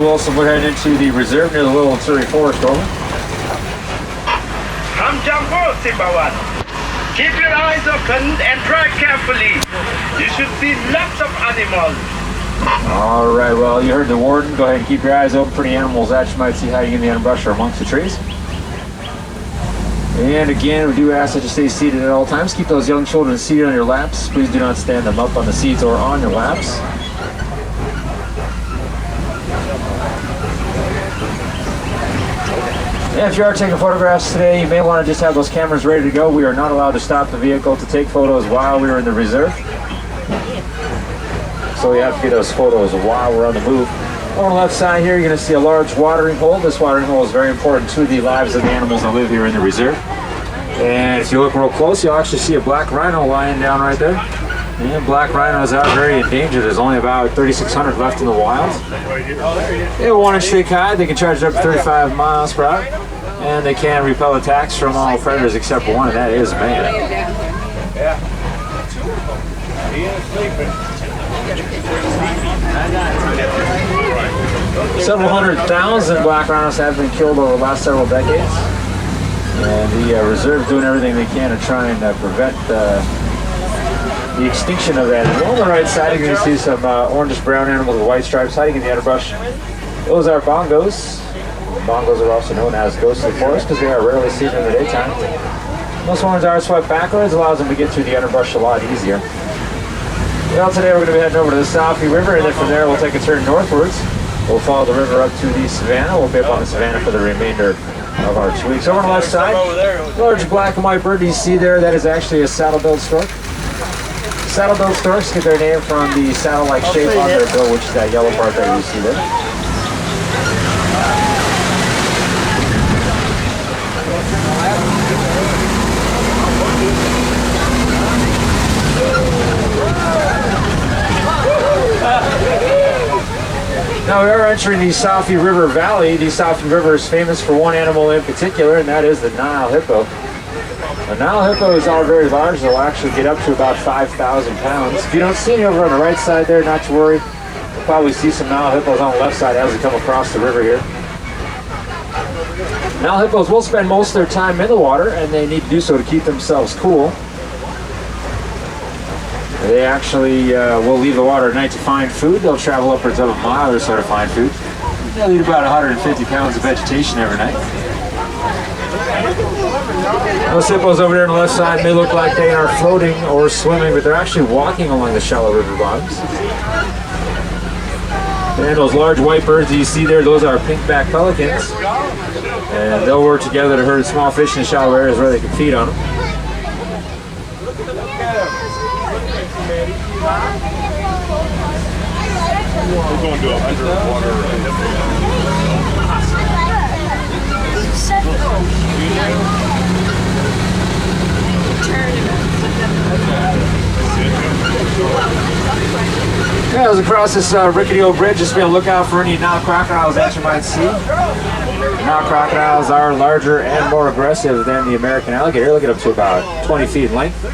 Wilson, we're heading into the reserve near the Little Missouri Forest, over. Come jump forward, Simba One. Keep your eyes open and drive carefully. You should see lots of animals. All right, well, you heard the warden. Go ahead and keep your eyes open for any animals that you might see hiding in the underbrush or amongst the trees. And again, we do ask that you stay seated at all times. Keep those young children seated on your laps. Please do not stand them up on the seats or on your laps. And if you are taking photographs today, you may want to just have those cameras ready to go. We are not allowed to stop the vehicle to take photos while we are in the reserve. So we have to get those photos while we're on the move. On the left side here, you're going to see a large watering hole. This watering hole is very important to the lives of the animals that live here in the reserve. And if you look real close, you'll actually see a black rhino lying down right there. And black rhinos are very endangered. There's only about 3,600 left in the wild. They're 1 inch thick high. They can charge up to 35 miles per hour. And they can repel attacks from all predators except for one, and that is man. Several 100,000 black rhinos have been killed over the last several decades. And the reserve is doing everything they can to try and prevent the extinction of that. And on the right side, you're going to see some orangish-brown animals with white stripes hiding in the underbrush. Those are bongos. Bongos are also known as ghosts of the forest because they are rarely seen in the daytime. Most ones are swept backwards, allows them to get through the underbrush a lot easier. Well, today we're going to be heading over to the Safaris River, and then from there we'll take a turn northwards. We'll follow the river up to the savannah. We'll be up on the savannah for the remainder of our 2 weeks. Over on the left side, large black and white bird you see there, that is actually a saddle-billed stork. Saddle-billed storks get their name from the saddle-like shape on their bill, which is that yellow part that you see there. Now we are entering the Safaris River Valley. The Safaris River is famous for one animal in particular, and that is the Nile hippo. The Nile hippos are very large. They'll actually get up to about 5,000 pounds. If you don't see any over on the right side there, not to worry. You'll probably see some Nile hippos on the left side as we come across the river here. Nile hippos will spend most of their time in the water, and they need to do so to keep themselves cool. They actually will leave the water at night to find food. They'll travel upwards of a mile or so to find food. They'll eat about 150 pounds of vegetation every night. Those hippos over there on the left side may look like they are floating or swimming, but they're actually walking along the shallow river bottoms. And those large white birds that you see there, those are pink-backed pelicans. And they'll work together to herd small fish in shallow areas where they can feed on them. We're going to a underwater Yeah, I was across this rickety old bridge. Just be on the lookout for any Nile crocodiles that you might see. Nile crocodiles are larger and more aggressive than the American alligator. They get up to about 20 feet in length.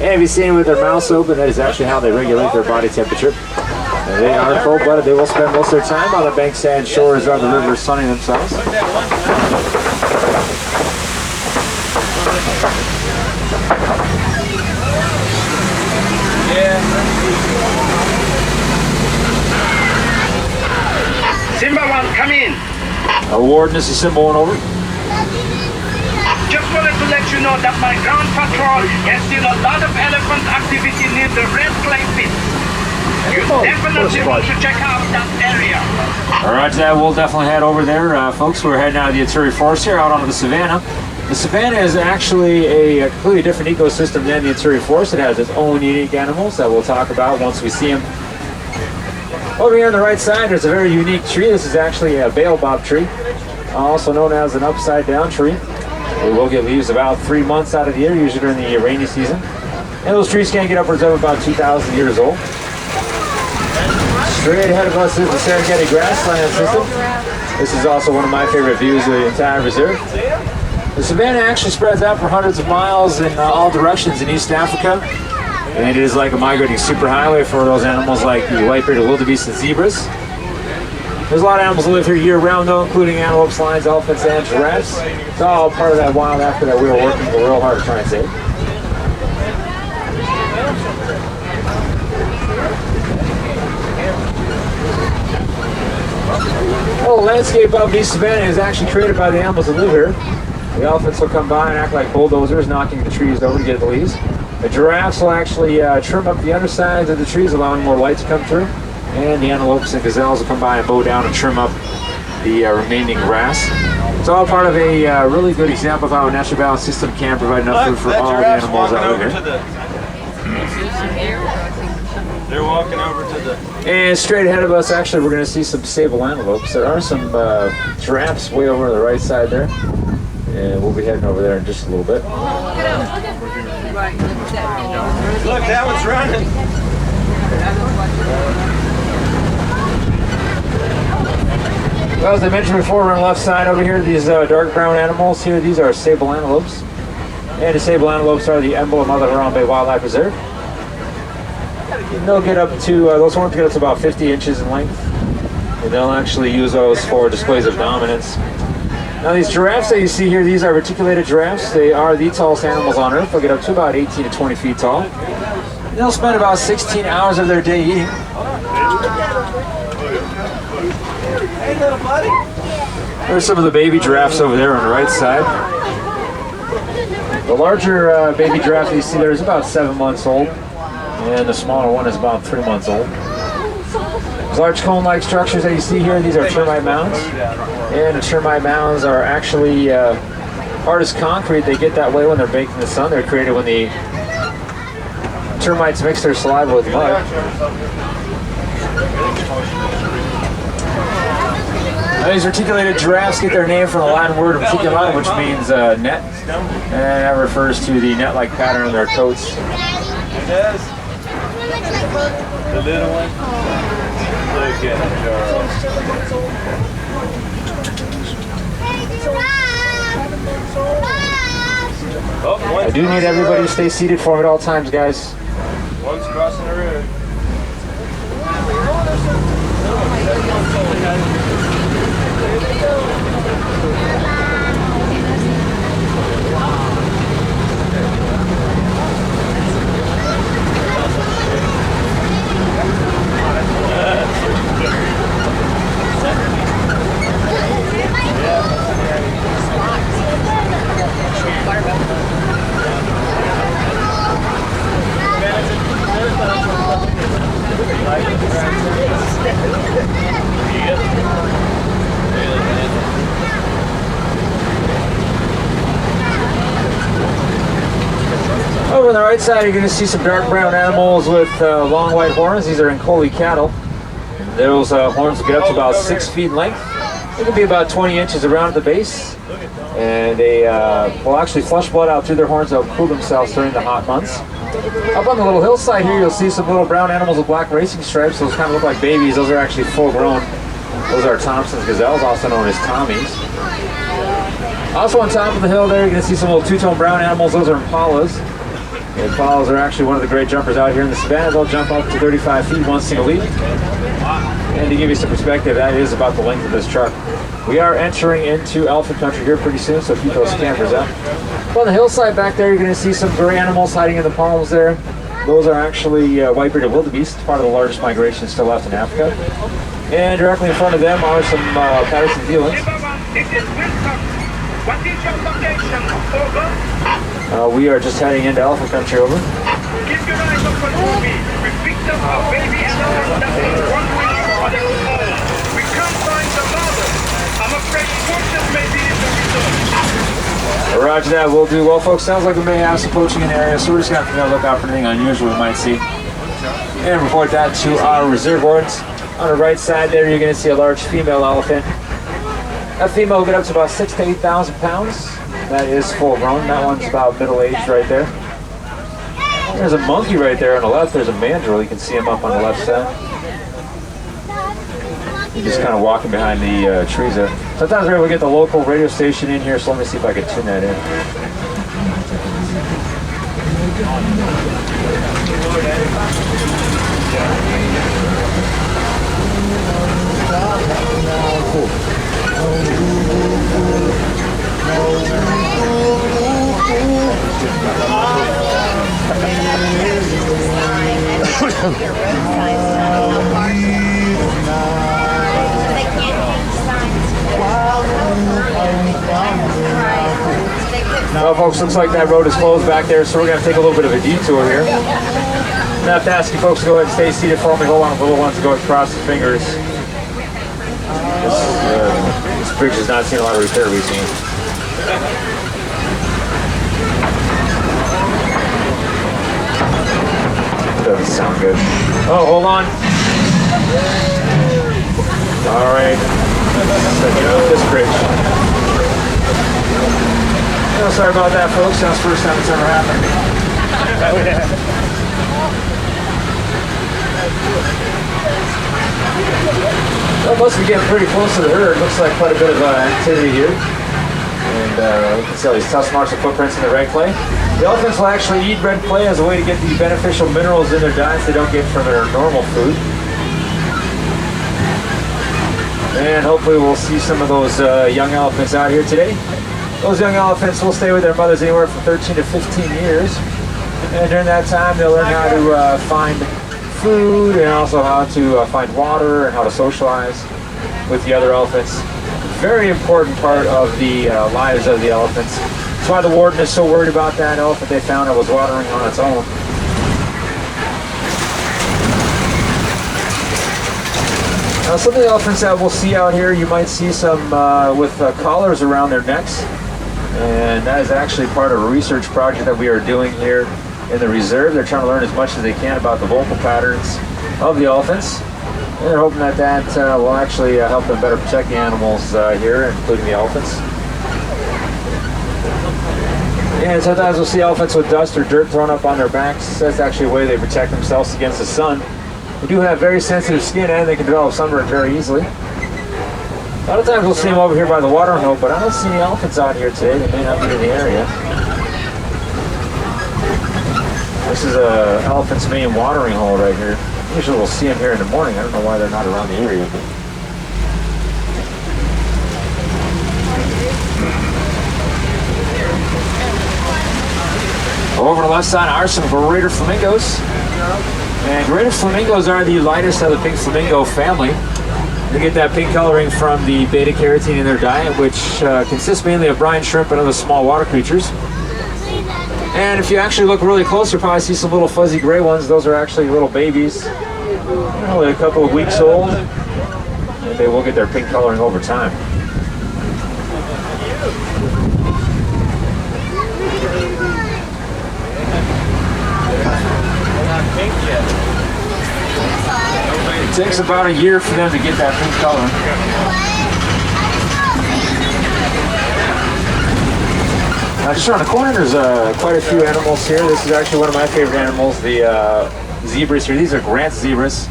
And if you see them with their mouths open, that is actually how they regulate their body temperature. And they are cold-blooded. They will spend most of their time on the bank sand shores of the river sunning themselves. Simba One, come in. Warden, this is Simba One, over. Just wanted to let you know that my ground patrol has seen a lot of elephant activity near the red clay pit. You definitely want to check out that area. All right, we'll definitely head over there. Folks, we're heading out of the Missouri Forest here, out onto the savannah. The savannah is actually a completely different ecosystem than the Missouri Forest. It has its own unique animals that we'll talk about once we see them. Over here on the right side, there's a very unique tree. This is actually a baobab tree, also known as an upside-down tree. We will get leaves about 3 months out of the year, usually during the rainy season. And those trees can get upwards of about 2,000 years old. Straight ahead of us is the Serengeti grassland system. This is also one of my favorite views of the entire reserve. The savanna actually spreads out for hundreds of miles in all directions in East Africa. And it is like a migrating superhighway for those animals like the white-bearded wildebeest and zebras. There's a lot of animals that live here year-round, though, including antelopes, lions, elephants, and giraffes. It's all part of that wild Africa that we were working real hard to try and save. Well, the landscape of East Savannah is actually created by the animals that live here. The elephants will come by and act like bulldozers, knocking the trees over to get the leaves. The giraffes will actually trim up the undersides of the trees, allowing more light to come through. And the antelopes and gazelles will come by and mow down and trim up the remaining grass. It's all part of a really good example of how a natural balance system can provide enough food for all the animals that live here. They're walking over to the... And straight ahead of us, actually, we're going to see some sable antelopes. There are some giraffes way over on the right side there. And we'll be heading over there in just a little bit. Look, that one's running. Well, as I mentioned before, we're on the left side over here. These dark brown animals here, these are sable antelopes. And the sable antelopes are the emblem of the Huron Bay Wildlife Reserve. And they'll get up to, those horns get up to about 50 inches in length. And they'll actually use those for displays of dominance. Now these giraffes that you see here, these are reticulated giraffes. They are the tallest animals on Earth. They'll get up to about 18 to 20 feet tall. And they'll spend about 16 hours of their day eating. Hey, little buddy. There's some of the baby giraffes over there on the right side. The larger baby giraffe that you see there is about 7 months old. And the smaller one is about 3 months old. These large cone-like structures that you see here, these are termite mounds. And the termite mounds are actually hard as concrete. They get that way when they're baked in the sun. They're created when the termites mix their saliva with mud. Now, these reticulated giraffes get their name from the Latin word reticula, which means net. And that refers to the net-like pattern of their coats. It does. The little one. Look at it, Charles. Oh, I do need everybody to stay seated for me at all times, guys. One's crossing the road. Over on the right side, you're going to see some dark brown animals with long white horns. These are Ankoli cattle. Those horns will get up to about 6 feet in length. They can be about 20 inches around at the base. And they will actually flush blood out through their horns. They'll cool themselves during the hot months. Up on the little hillside here, you'll see some little brown animals with black racing stripes. Those kind of look like babies. Those are actually full grown. Those are Thompson's gazelles, also known as Tommies. Also on top of the hill there, you're going to see some little two-tone brown animals. Those are impalas. The impalas are actually one of the great jumpers out here in the savannah. They'll jump up to 35 feet one single leap. And to give you some perspective, that is about the length of this truck. We are entering into elephant country here pretty soon, so keep those cameras up. On the hillside back there, you're going to see some gray animals hiding in the palms there. Those are actually white-bearded wildebeest, part of the largest migration still left in Africa. And directly in front of them are some Patterson felines. We are just heading into elephant country over. Keep your eyes open for me. We picked up a baby elephant that is wandering for their home. We can't find the mother. I'm afraid fortune may be in the result. Roger that, we'll do. Well, folks, sounds like we may have some poaching in the area, so we're just going to have to look out for anything unusual we might see. And report that to our reserve wards. On the right side there, you're going to see a large female elephant. That female will get up to about 6,000 to 8,000 pounds. That is full grown. That one's about middle-aged right there. There's a monkey right there on the left. There's a mandrill. You can see him up on the left side. He's just kind of walking behind the trees there. Sometimes we're able to get the local radio station in here, so let me see if I can tune that in. Well, folks, looks like that road is closed back there, so we're going to take a little bit of a detour here. I'm going to have to ask you folks to go ahead and stay seated for me. Hold on, little ones, go across the fingers. This bridge has not seen a lot of repair recently. Doesn't sound good. Oh, hold on. All right. So get out this bridge. Oh, sorry about that, folks. That's the first time it's ever happened. Well, must be getting pretty close to the herd. Looks like quite a bit of activity here. And we can see all these tusk marks and footprints in the red clay. The elephants will actually eat red clay as a way to get the beneficial minerals in their diets they don't get from their normal food. And hopefully we'll see some of those young elephants out here today. Those young elephants will stay with their mothers anywhere from 13 to 15 years. And during that time, they'll learn how to find food and also how to find water and how to socialize with the other elephants. Very important part of the lives of the elephants. That's why the warden is so worried about that elephant they found that was watering on its own. Now, some of the elephants that we'll see out here, you might see some with collars around their necks. And that is actually part of a research project that we are doing here in the reserve. They're trying to learn as much as they can about the vocal patterns of the elephants. And they're hoping that will actually help them better protect the animals here, including the elephants. And sometimes we'll see elephants with dust or dirt thrown up on their backs. That's actually a way they protect themselves against the sun. They do have very sensitive skin and they can develop sunburn very easily. A lot of times we'll see them over here by the watering hole, but I don't see any elephants out here today. They may not be in the area. This is a elephant's main watering hole right here. Usually we'll see them here in the morning. I don't know why they're not around the area. Over on the left side are some greater flamingos. And greater flamingos are the lightest of the pink flamingo family. They get that pink coloring from the beta-carotene in their diet, which consists mainly of brine shrimp and other small water creatures. And if you actually look really close, you'll probably see some little fuzzy gray ones. Those are actually little babies, only a couple of weeks old. And they will get their pink coloring over time. It takes about a year for them to get that pink color. Just around the corner, there's quite a few animals here. This is actually one of my favorite animals, the zebras here. These are Grant zebras.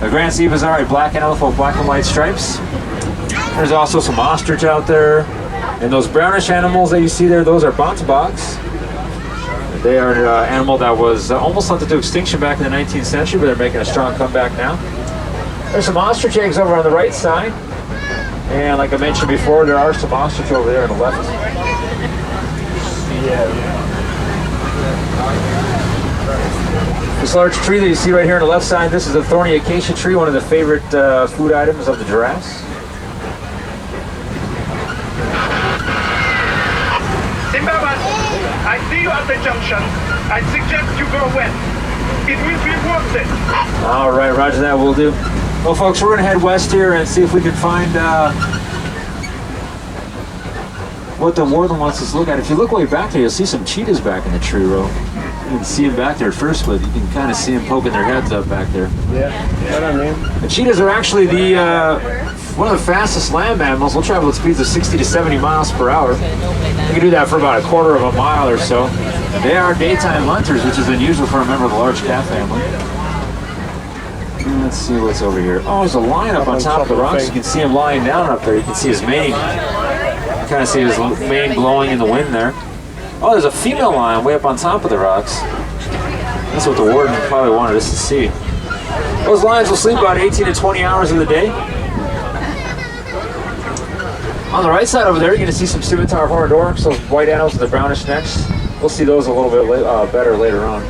The Grant zebras are a black animal with black and white stripes. There's also some ostrich out there. And those brownish animals that you see there, those are bonteboks. They are an animal that was almost hunted to extinction back in the 19th century, but they're making a strong comeback now. There's some ostrich eggs over on the right side. And like I mentioned before, there are some ostrich over there on the left. This large tree that you see right here on the left side, this is a thorny acacia tree, one of the favorite food items of the giraffes. I see you at the junction. I suggest you go west. It will be worth it. All right, roger that, will do. Well, folks, we're going to head west here and see if we can find what the warden wants us to look at. If you look way back there, you'll see some cheetahs back in the tree row. You can see them back there at first, but you can kind of see them poking their heads up back there. Yeah, what I mean. The cheetahs are actually one of the fastest land mammals. They'll travel at speeds of 60 to 70 miles per hour. They can do that for about a quarter of a mile or so. They are daytime hunters, which is unusual for a member of the large cat family. Let's see what's over here. Oh, there's a lion up on top of the rocks. You can see him lying down up there. You can see his mane. You kind of see his mane blowing in the wind there. Oh, there's a female lion way up on top of the rocks. That's what the warden probably wanted us to see. Those lions will sleep about 18 to 20 hours of the day. On the right side over there, you're going to see some scimitar horned oryx, those white animals with the brownish necks. We'll see those a little bit better later on.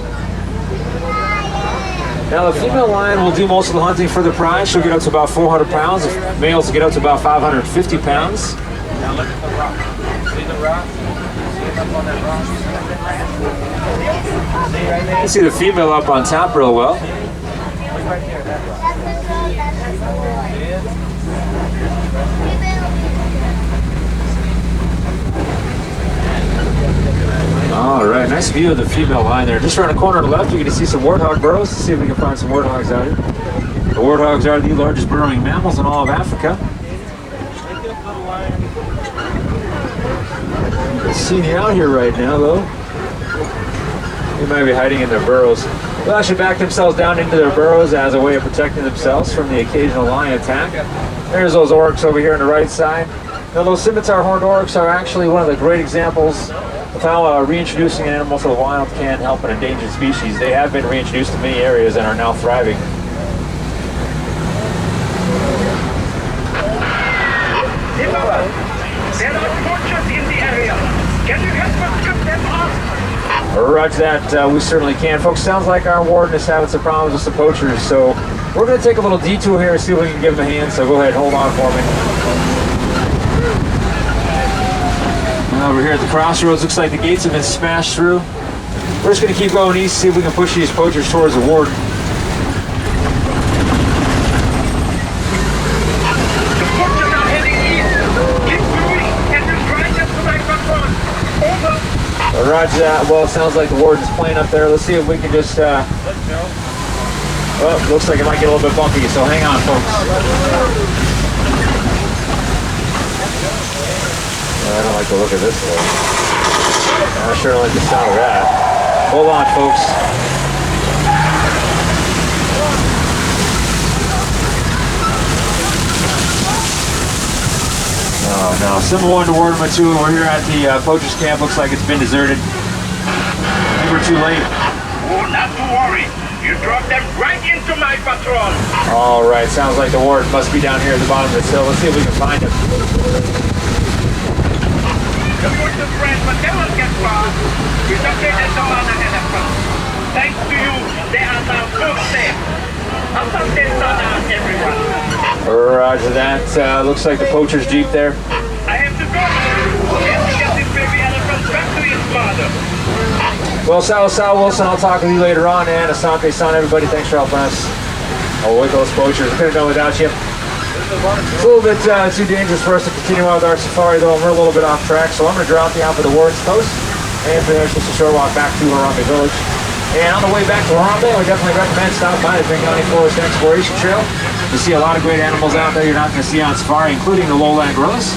Now the female lion will do most of the hunting for the prize. She'll get up to about 400 pounds. The males will get up to about 550 pounds. Now look at the rock. See the rock? See it up on that rock? See right You there? can see the female up on top real well. Look right there, that rock. All right, nice view of the female lion there. Just around the corner on the left, you're going to see some warthog burrows. Let's see if we can find some warthogs out here. The warthogs are the largest burrowing mammals in all of Africa. Can't see any out here right now, though. They might be hiding in their burrows. They'll actually back themselves down into their burrows as a way of protecting themselves from the occasional lion attack. There's those oryx over here on the right side. Now, those scimitar horned oryx are actually one of the great examples of how reintroducing an animal to the wild can help an endangered species. They have been reintroduced to many areas and are now thriving. Hey, Baba, there are poachers in the area. Can you help us cut them off? Roger that, we certainly can. Folks, sounds like our warden is having some problems with some poachers, so we're going to take a little detour here and see if we can give him a hand, so go ahead, hold on for me. Over here at the crossroads, looks like the gates have been smashed through. We're just going to keep going east, see if we can push these poachers towards the warden. The poachers are heading east. Keep moving and just drive them to my front. Over. Roger that. Well, it sounds like the warden's playing up there. Let's see if we can just, oh, looks like it might get a little bit bumpy, so hang on, folks. I don't like the look of this though. I sure don't like the sound of that. Hold on, folks. Oh no, Symbol 1 to Ward number 2, and we're here at the poachers camp. Looks like it's been deserted. I think we're too late. Oh, not to worry. You dropped them right into my patrol. All right, sounds like the warden must be down here at the bottom of this hill. Let's see if we can find him. The poachers ran, but they won't get far. It's okay, there's no man ahead of us. Thanks to you, they are now both safe. I'll stop this on everyone. Roger that. Looks like the poacher's jeep there. I have to go. I have to get this baby elephant back to his father. Well, Sal Wilson, I'll talk with you later on. And Asante San, everybody, thanks for helping us. Oh, with those poachers. I couldn't have done without you. It's a little bit too dangerous for us to continue on with our safari, though. We're a little bit off track, so I'm going to drop you out for the warden's post. And for there's just a short walk back to Harambe Village. And on the way back to Harambe, we definitely recommend stopping by the Green County Forest Exploration Trail. You see a lot of great animals out there you're not going to see on safari, including the lowland gorillas.